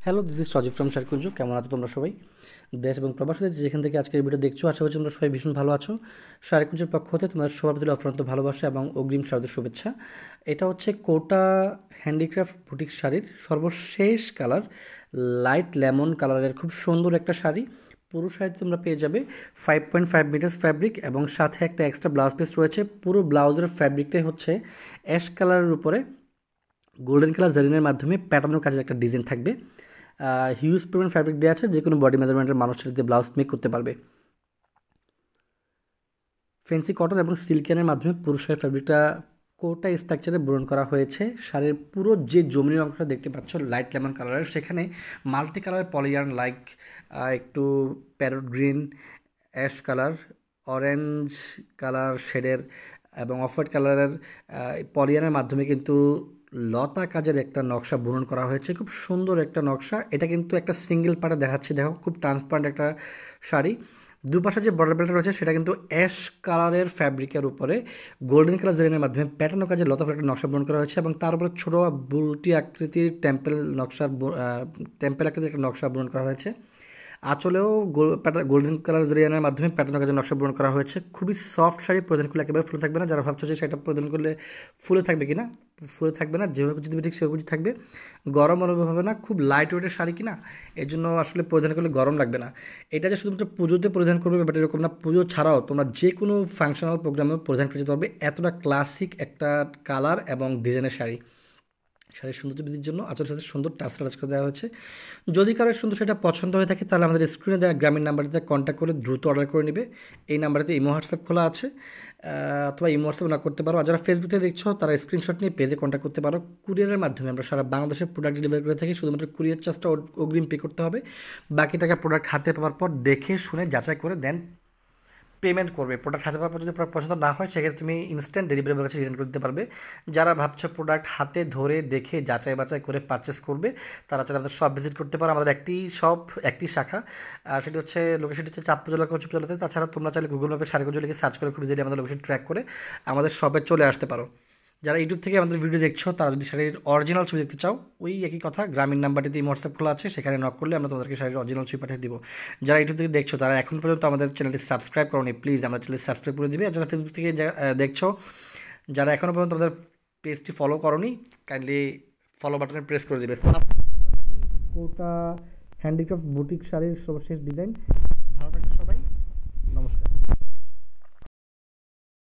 Hello, this is Sajib from Sharkunja. কেমন আছো তোমরা সবাই? দেশ এবং প্রবাসীতে যেখান থেকে আজকের ভিডিও দেখছো, আশা করছি তোমরা সবাই ভীষণ ভালো আছো। শারকুঞ্জের পক্ষ হতে তোমাদের সবার প্রতি অফুরন্ত ভালোবাসা এবং অগ্রিম শারদের শুভেচ্ছা। এটা হচ্ছে কোটা হ্যান্ডিক্রাফট বুটিক শাড়ির সর্বশেষ কালার, লাইট লেমন কালারের খুব সুন্দর একটা শাড়ি। পুরো শাড়িতে তোমরা পেয়ে যাবে 5.5 মিটার্স ফ্যাব্রিক এবং সাথে একটা এক্সট্রা ব্লাউজ পিস রয়েছে। পুরো ব্লাউজের ফ্যাব্রিকটাই হচ্ছে অ্যাশ কালারের উপরে গোল্ডেন কালার জারিনের মাধ্যমে প্যাটার্ন কাজের একটা ডিজাইন থাকবে। হিউজ পরিমাণ ফ্যাব্রিক দেওয়া আছে, যে কোনো বডি মেজারমেন্টের মানুষের দিয়ে ব্লাউজ মেক করতে পারবে। ফেন্সি কটন এবং সিল্কেনের মাধ্যমে পুরো শাড়ির ফ্যাব্রিকটা কোটা স্ট্রাকচারে ব্রন করা হয়েছে। শাড়ির পুরো যে জমির অংশটা দেখতে পাচ্ছ লাইট লেমন কালারের, সেখানে মাল্টি কালার পলিয়ার্ন লাইক একটু parrot green, ash colour, orange colour শেডের এবং অফ হোয়াইট কালারের পলিয়ানের মাধ্যমে কিন্তু লতা কাজের একটা নকশা বুনন করা হয়েছে। খুব সুন্দর একটা নকশা। এটা কিন্তু একটা সিঙ্গেল পার্টে দেখাচ্ছি, দেখো খুব ট্রান্সপারেন্ট একটা শাড়ি। দুপাশে যে বর্ডার বেল্টটা রয়েছে সেটা কিন্তু অ্যাশ কালারের ফ্যাব্রিকের উপরে গোল্ডেন কালার জারিনের মাধ্যমে প্যাটার্ন কাজে লতা একটা নকশা বুনন করা হয়েছে এবং তার উপরে ছোটো বুলটি আকৃতির টেম্পেল আকৃতির একটা নকশা বুনন করা হয়েছে। আঁচলেও গোল্ডেন কালার জরিয়ানের মাধ্যমে প্যাটার্ন কাজে নকশা পূরণ করা হয়েছে। খুবই সফট শাড়ি, পরিধান করলে একেবারে ফুলে থাকবে না। যারা ভাবছো যে শাড়িটা পরিধান করলে ফুলে থাকবে কিনা, ফুলে থাকবে না। যেভাবে যদি ঠিক সেভাবে থাকবে, গরম অনুভব হবে না। খুব লাইট ওয়েটের শাড়ি কিনা, এই জন্য আসলে পরিধান করলে গরম লাগবে না। এটা যে শুধুমাত্র পুজোতে পরিধান করবে ব্যাপারটা এরকম না, পুজো ছাড়াও তোমরা যে কোনো ফাংশনাল প্রোগ্রামেও পরিধান করতে পারবে। এতটা ক্লাসিক একটা কালার এবং ডিজাইনের শাড়ি। শাড়ির সৌন্দর্য বৃদ্ধির জন্য আঁচলের সাথে সুন্দর টাচ করে দেওয়া হয়েছে। যদি কারো সুন্দর সেটা পছন্দ হয়ে থাকে তাহলে আমাদের স্ক্রিনে দেওয়া গ্রামীণ নাম্বারটিতে কন্ট্যাক্ট করে দ্রুত অর্ডার করে নেবে। এই নাম্বারটিতে ইমো হোয়াটসঅ্যাপ খোলা আছে, অথবা ইমো হোয়াটসঅ্যাপ না করতে পারো। আর যারা ফেসবুকে দেখছো তারা স্ক্রিনশট নিয়ে পেজে কন্ট্যাক্ট করতে পারো। কুরিয়ারের মাধ্যমে আমরা সারা বাংলাদেশে প্রোডাক্ট ডেলিভারি করে থাকি। শুধুমাত্র কুরিয়ার চার্জটা অগ্রিম পে করতে হবে। বাকি টাকা প্রোডাক্ট হাতে পাওয়ার পর দেখে শুনে যাচাই করে দেন পেমেন্ট করবে। প্রোডাক্ট হাতে পাওয়ার পর যদি প্রোডাক্ট পছন্দ না হয় সেক্ষেত্রে তুমি ইনস্ট্যান্ট ডেলিভারি কাছে রিটার্ন করে দিতে পারবে। যারা ভাবছো প্রোডাক্ট হাতে ধরে দেখে যাচাই বাছাই করে পারচেস করবে, তারা চাইলে আমাদের শপ ভিজিট করতে পারো। আমাদের একটি শপ, একটি শাখা, আর সেটি হচ্ছে লোকেশনটি হচ্ছে চাঁদপুর জেলা কচুপতলাতে। তাছাড়া তোমরা চাইলে গুগল ম্যাপে শাড়িগঞ্জ লিখে সার্চ করে খুব ইজিলি আমাদের লোকেশন ট্র্যাক করে আমাদের শপে চলে আসতে পারো। যারা ইউটিউব থেকে আমাদের ভিডিও দেখছো তারা যদি শাড়ির অরিজিনাল ছবি দেখতে চাও, ওই একই কথা, গ্রামীণ নাম্বারটিতে হোয়াটসঅ্যাপ খোলা আছে, সেখানে নক করলে আমরা তোমাদেরকে শাড়ির অরিজিনাল ছবি পাঠিয়ে দিব। যারা ইউটিউব থেকে দেখছো তারা এখন পর্যন্ত আমাদের চ্যানেলটি সাবস্ক্রাইব করোনি, প্লিজ আমাদের চ্যানেল সাবস্ক্রাইব করে দিবে। আর যারা ফেসবুক থেকে দেখছো, যারা এখনও পর্যন্ত আমাদের পেজটি ফলো করোনি, কাইন্ডলি ফলো বাটনে প্রেস করে দিবে। কোটা হ্যান্ডিক্রাফট বুটিক শাড়ির সর্বশেষ ডিজাইন। ভালো থাকবে